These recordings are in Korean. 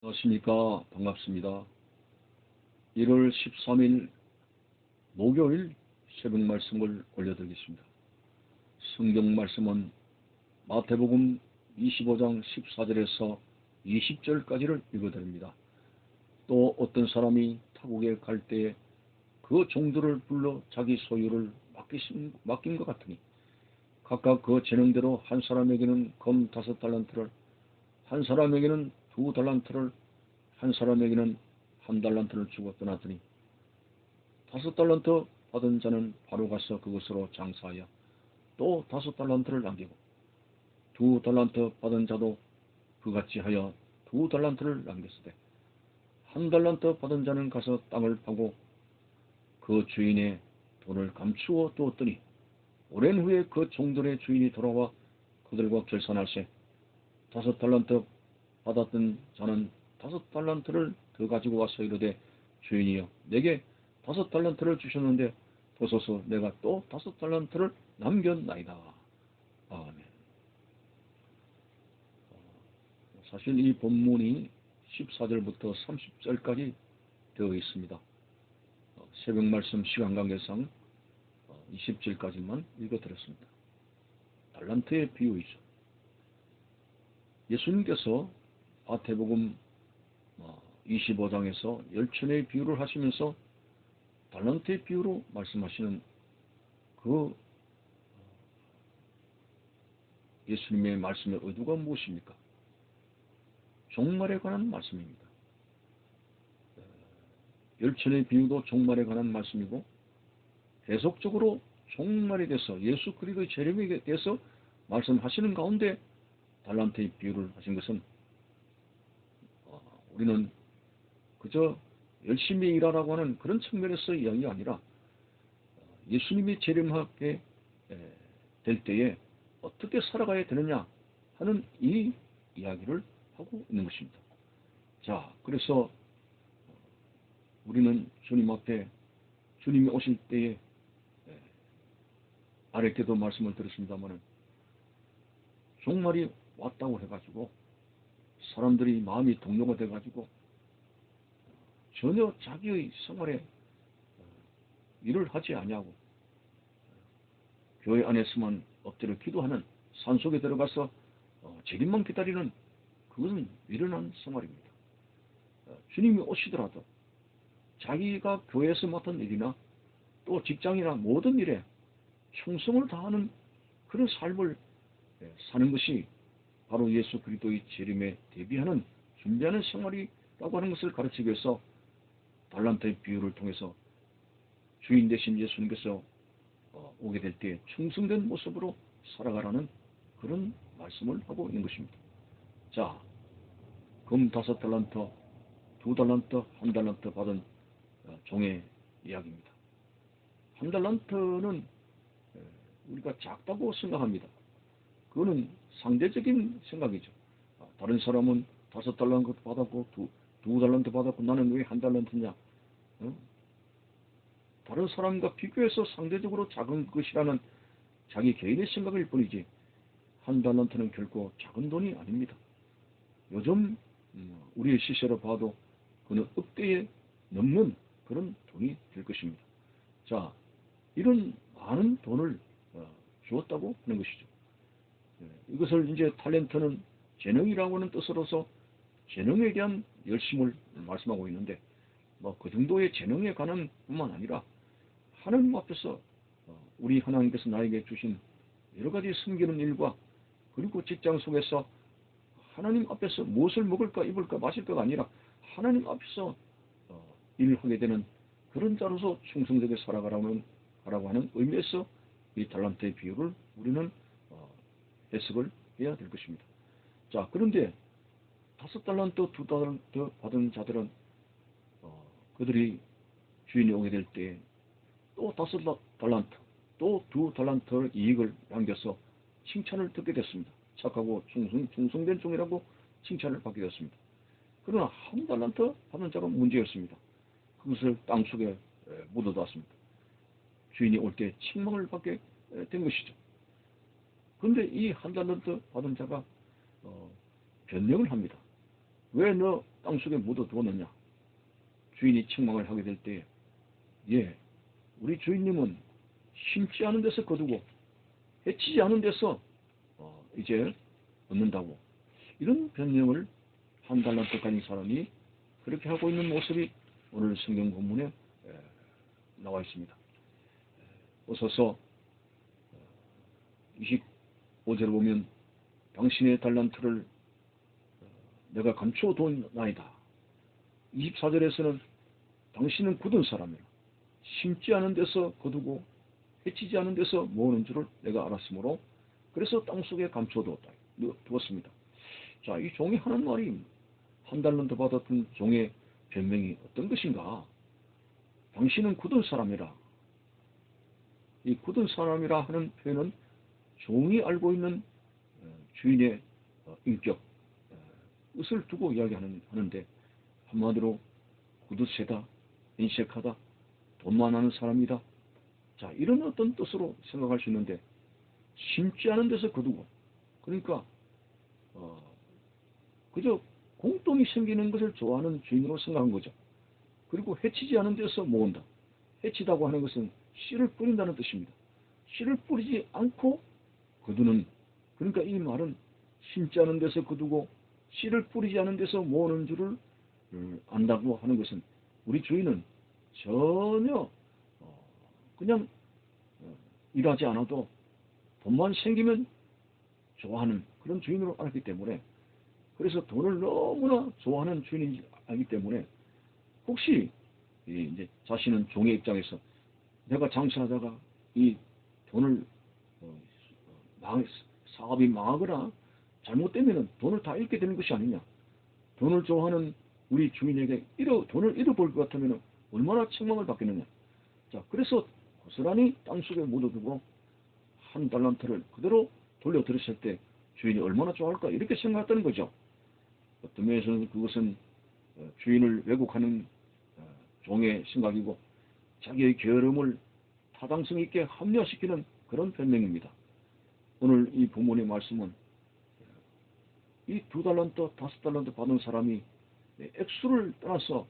안녕하십니까. 반갑습니다. 1월 13일 목요일 새벽 말씀을 올려드리겠습니다. 성경 말씀은 마태복음 25장 14절에서 20절까지를 읽어드립니다. 또 어떤 사람이 타국에 갈 때에 그 종들을 불러 자기 소유를 맡긴 것 같으니 각각 그 재능대로 한 사람에게는 금 5달란트를, 한 사람에게는 2달란트를, 한 사람에게는 1달란트를 주고 떠났더니 5달란트 받은 자는 바로 가서 그것으로 장사하여 또 5달란트를 남기고 2달란트 받은 자도 그같이 하여 2달란트를 남겼으되 1달란트 받은 자는 가서 땅을 파고 그 주인의 돈을 감추어 두었더니 오랜 후에 그 종들의 주인이 돌아와 그들과 결산할세 5달란트 받았던 자는 5달란트를 더 가지고 와서 이르되 주인이여 내게 5달란트를 주셨는데 보소서 내가 또 5달란트를 남겼나이다. 아멘. 사실 이 본문이 14절부터 30절까지 되어 있습니다. 새벽 말씀 시간 관계상 20절까지만 읽어드렸습니다. 달란트의 비유이죠. 예수님께서 마태복음 25장에서 열천의 비유를 하시면서 달란트의 비유로 말씀하시는 그 예수님의 말씀의 의도가 무엇입니까? 종말에 관한 말씀입니다. 열천의 비유도 종말에 관한 말씀이고 계속적으로 종말에 대해서 예수 그리스도의 재림에 대해서 말씀하시는 가운데 달란트의 비유를 하신 것은 우리는 그저 열심히 일하라고 하는 그런 측면에서 이야기가 아니라 예수님이 재림하게 될 때에 어떻게 살아가야 되느냐 하는 이 이야기를 하고 있는 것입니다. 자, 그래서 우리는 주님 앞에 주님이 오실 때에 아랫게도 말씀을 드렸습니다마는 종말이 왔다고 해가지고 사람들이 마음이 동요가 돼가지고 전혀 자기의 생활에 일을 하지 아니하고 교회 안에서만 엎드려 기도하는 산속에 들어가서 재림만 기다리는 그것은 미련한 생활입니다. 주님이 오시더라도 자기가 교회에서 맡은 일이나 또 직장이나 모든 일에 충성을 다하는 그런 삶을 사는 것이 바로 예수 그리스도의 재림에 대비하는 준비하는 생활이라고 하는 것을 가르치기 위해서 달란트의 비유를 통해서 주인 되신 예수님께서 오게 될 때 충성된 모습으로 살아가라는 그런 말씀을 하고 있는 것입니다. 자, 금 5달란트, 2달란트, 1달란트 받은 종의 이야기입니다. 1달란트는 우리가 작다고 생각합니다. 그거는 상대적인 생각이죠. 다른 사람은 5달란트 받았고 2달란트 받았고 나는 왜 1달란트냐? 다른 사람과 비교해서 상대적으로 작은 것이라는 자기 개인의 생각일 뿐이지 1달란트는 결코 작은 돈이 아닙니다. 요즘 우리의 시세로 봐도 그는 억대에 넘는 그런 돈이 될 것입니다. 자, 이런 많은 돈을 주었다고 하는 것이죠. 이것을 이제 탤런트는 재능이라고 하는 뜻으로서 재능에 대한 열심을 말씀하고 있는데 그 정도의 재능에 관한 뿐만 아니라 하나님 앞에서 우리 하나님께서 나에게 주신 여러 가지 섬기는 일과 그리고 직장 속에서 하나님 앞에서 무엇을 먹을까 입을까 마실까가 아니라 하나님 앞에서 일을 하게 되는 그런 자로서 충성되게 살아가라고 하는 의미에서 이 달란트의 비유를 우리는 해석을 해야 될 것입니다. 자, 그런데 5달란트, 2달란트 받은 자들은 그들이 주인이 오게 될 때 또 5달란트, 또 2달란트 이익을 남겨서 칭찬을 듣게 됐습니다. 착하고 충성된 종이라고 칭찬을 받게 됐습니다. 그러나 1달란트 받은 자가 문제였습니다. 그것을 땅속에 묻어놨습니다. 주인이 올 때 책망을 받게 된 것이죠. 그런데 이 1달란트 받은 자가 변명을 합니다. 왜 너 땅속에 묻어두었느냐? 주인이 책망을 하게 될 때에 예, 우리 주인님은 심지 않은 데서 거두고 해치지 않은 데서 이제 얻는다고 이런 변명을 한 달란트 가진 사람이 그렇게 하고 있는 모습이 오늘 성경 본문에 나와 있습니다. 어서서 25절을 보면 당신의 달란트를 내가 감춰두었나이다. 24절에서는 당신은 굳은 사람이라 심지 않은 데서 거두고 해치지 않은 데서 모으는 줄을 내가 알았으므로 그래서 땅속에 감춰두었습니다. 자, 이 종이 하는 말이 한 달란트 받았던 종의 변명이 어떤 것인가? 당신은 굳은 사람이라. 이 굳은 사람이라 하는 표현은 종이 알고 있는 주인의 인격, 뜻을 두고 이야기하는데 한마디로 굳으세다, 인색하다, 돈만 하는 사람이다. 자, 이런 어떤 뜻으로 생각할 수 있는데 심지 않은 데서 거두고 그러니까 그저 공동이 생기는 것을 좋아하는 주인으로 생각한 거죠. 그리고 해치지 않은 데서 모은다. 해치다고 하는 것은 씨를 뿌린다는 뜻입니다. 씨를 뿌리지 않고 거두는 그러니까 이 말은 심지 않은 데서 거두고 씨를 뿌리지 않은 데서 모으는 줄을 안다고 하는 것은 우리 주인은 전혀 그냥 일하지 않아도 돈만 생기면 좋아하는 그런 주인으로 알기 때문에 그래서 돈을 너무나 좋아하는 주인인지 알기 때문에 혹시 이제 자신은 종의 입장에서 내가 장사하다가 이 돈을 사업이 망하거나 잘못되면 돈을 다 잃게 되는 것이 아니냐. 돈을 좋아하는 우리 주인에게 돈을 잃어볼 것 같으면 얼마나 책망을 받겠느냐. 자, 그래서 고스란히 땅속에 묻어두고 한 달란트를 그대로 돌려드렸을 때 주인이 얼마나 좋아할까 이렇게 생각했다는 거죠. 어떤 면에서는 그것은 주인을 왜곡하는 종의 생각이고 자기의 게으름을 타당성 있게 합리화시키는 그런 변명입니다. 오늘 이 본문의 말씀은 이 2달란트, 5달란트 받은 사람이 액수를 떠나서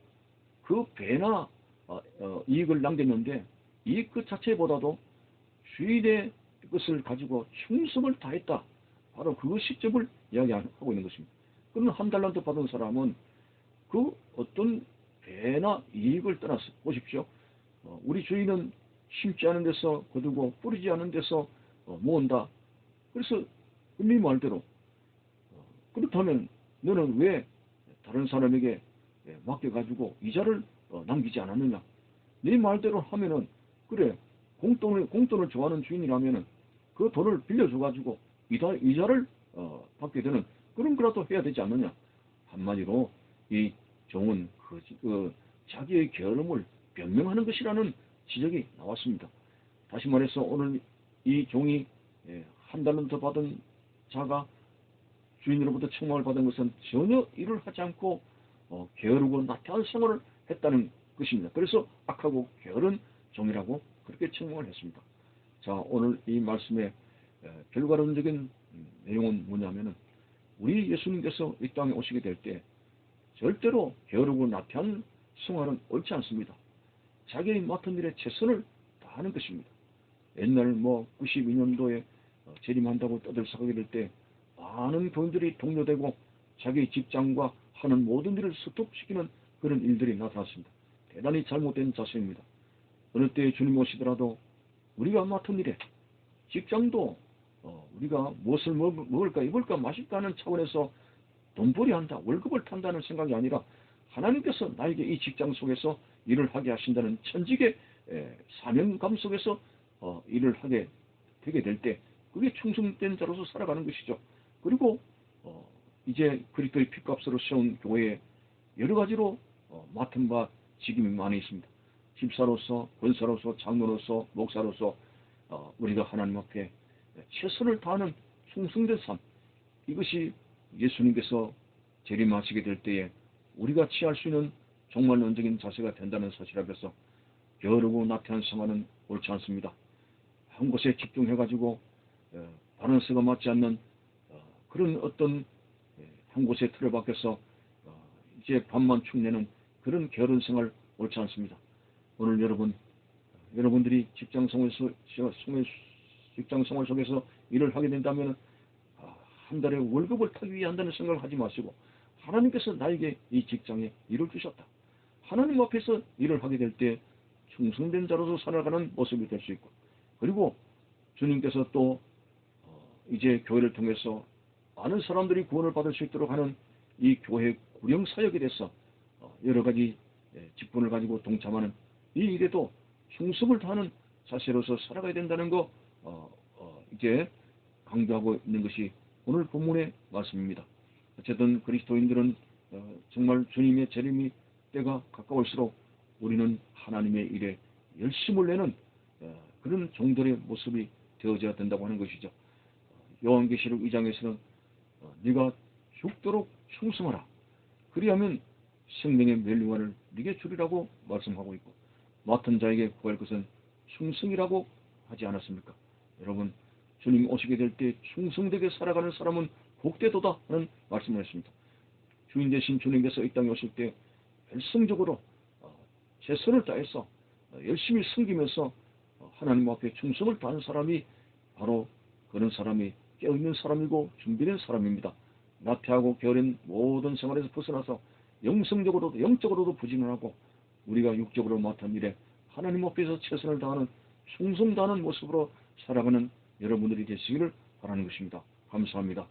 그 배나 이익을 남겼는데 이익 그 자체보다도 주인의 것을 가지고 충성을 다했다. 바로 그 시점을 이야기하고 있는 것입니다. 그러면 한 달란트 받은 사람은 그 어떤 배나 이익을 떠나서 보십시오. 우리 주인은 심지 않은 데서 거두고 뿌리지 않은 데서 모은다. 그래서 네 말대로 그렇다면 너는 왜 다른 사람에게 맡겨가지고 이자를 남기지 않았느냐? 네 말대로 하면은 그래 공돈을 좋아하는 주인이라면은 그 돈을 빌려줘가지고 이자를 받게 되는 그런 거라도 해야 되지 않느냐? 한마디로 이 종은 자기의 게으름을 변명하는 것이라는 지적이 나왔습니다. 다시 말해서 오늘 이 종이 한 달란트 받은 자가 주인으로부터 책망을 받은 것은 전혀 일을 하지 않고 게으르고 나태한 생활을 했다는 것입니다. 그래서 악하고 게으른 종이라고 그렇게 책망을 했습니다. 자, 오늘 이 말씀의 결과론적인 내용은 뭐냐면은 우리 예수님께서 이 땅에 오시게 될 때 절대로 게으르고 나태한 생활은 옳지 않습니다. 자기의 맡은 일에 최선을 다하는 것입니다. 옛날 92년도에 재림한다고 떠들썩하게 될 때 많은 교인들이 동료되고 자기 직장과 하는 모든 일을 스톱시키는 그런 일들이 나타났습니다. 대단히 잘못된 자세입니다. 어느 때 주님 오시더라도 우리가 맡은 일에 직장도 우리가 무엇을 먹을까 입을까 마실까 하는 차원에서 돈벌이한다 월급을 탄다는 생각이 아니라 하나님께서 나에게 이 직장 속에서 일을 하게 하신다는 천직의 사명감 속에서 일을 하게 되게 될 때 그게 충성된 자로서 살아가는 것이죠. 그리고 이제 그리스도의 피값으로 세운 교회에 여러 가지로 맡은 바 직임이 많이 있습니다. 집사로서, 권사로서, 장로로서, 목사로서 우리가 하나님 앞에 최선을 다하는 충성된 삶 이것이 예수님께서 재림하시게 될 때에 우리가 취할 수 있는 정말 원적인 자세가 된다는 사실 앞에서 게으르고 나태한 생활은 옳지 않습니다. 한 곳에 집중해가지고 바른스가 맞지 않는 그런 어떤 한 곳에 틀을 박혀서 이제 밥만 축내는 그런 게으른 생활 옳지 않습니다. 오늘 여러분들이 직장 생활 속에서 일을 하게 된다면 한 달에 월급을 타기 위해 한다는 생각을 하지 마시고, 하나님께서 나에게 이 직장에 일을 주셨다. 하나님 앞에서 일을 하게 될 때 충성된 자로서 살아가는 모습이 될 수 있고, 그리고 주님께서 또 이제 교회를 통해서 많은 사람들이 구원을 받을 수 있도록 하는 이 교회 구령 사역에 대해서 여러 가지 직분을 가지고 동참하는 이 일에도 충성을 다하는 자세로서 살아가야 된다는 거 이제 강조하고 있는 것이 오늘 본문의 말씀입니다. 어쨌든 그리스도인들은 정말 주님의 재림이 때가 가까울수록 우리는 하나님의 일에 열심을 내는 그런 종들의 모습이 되어져야 된다고 하는 것이죠. 요한계시록 2장에서는 네가 죽도록 충성하라. 그리하면 생명의 멸류관을 네게 주리라고 말씀하고 있고, 맡은 자에게 구할 것은 충성이라고 하지 않았습니까? 여러분, 주님 오시게 될 때 충성되게 살아가는 사람은 복되도다 하는 말씀을 했습니다. 주인 되신 주님께서 이 땅에 오실 때 열성적으로 최선을 다해서 열심히 섬기면서 하나님 앞에 충성을 다하는 사람이 바로 그런 사람이 깨어있는 사람이고 준비된 사람입니다. 나태하고 게으른 모든 생활에서 벗어나서 영성적으로도 영적으로도 부지런하고 우리가 육적으로 맡은 일에 하나님 앞에서 최선을 다하는 충성 다하는 모습으로 살아가는 여러분들이 되시기를 바라는 것입니다. 감사합니다.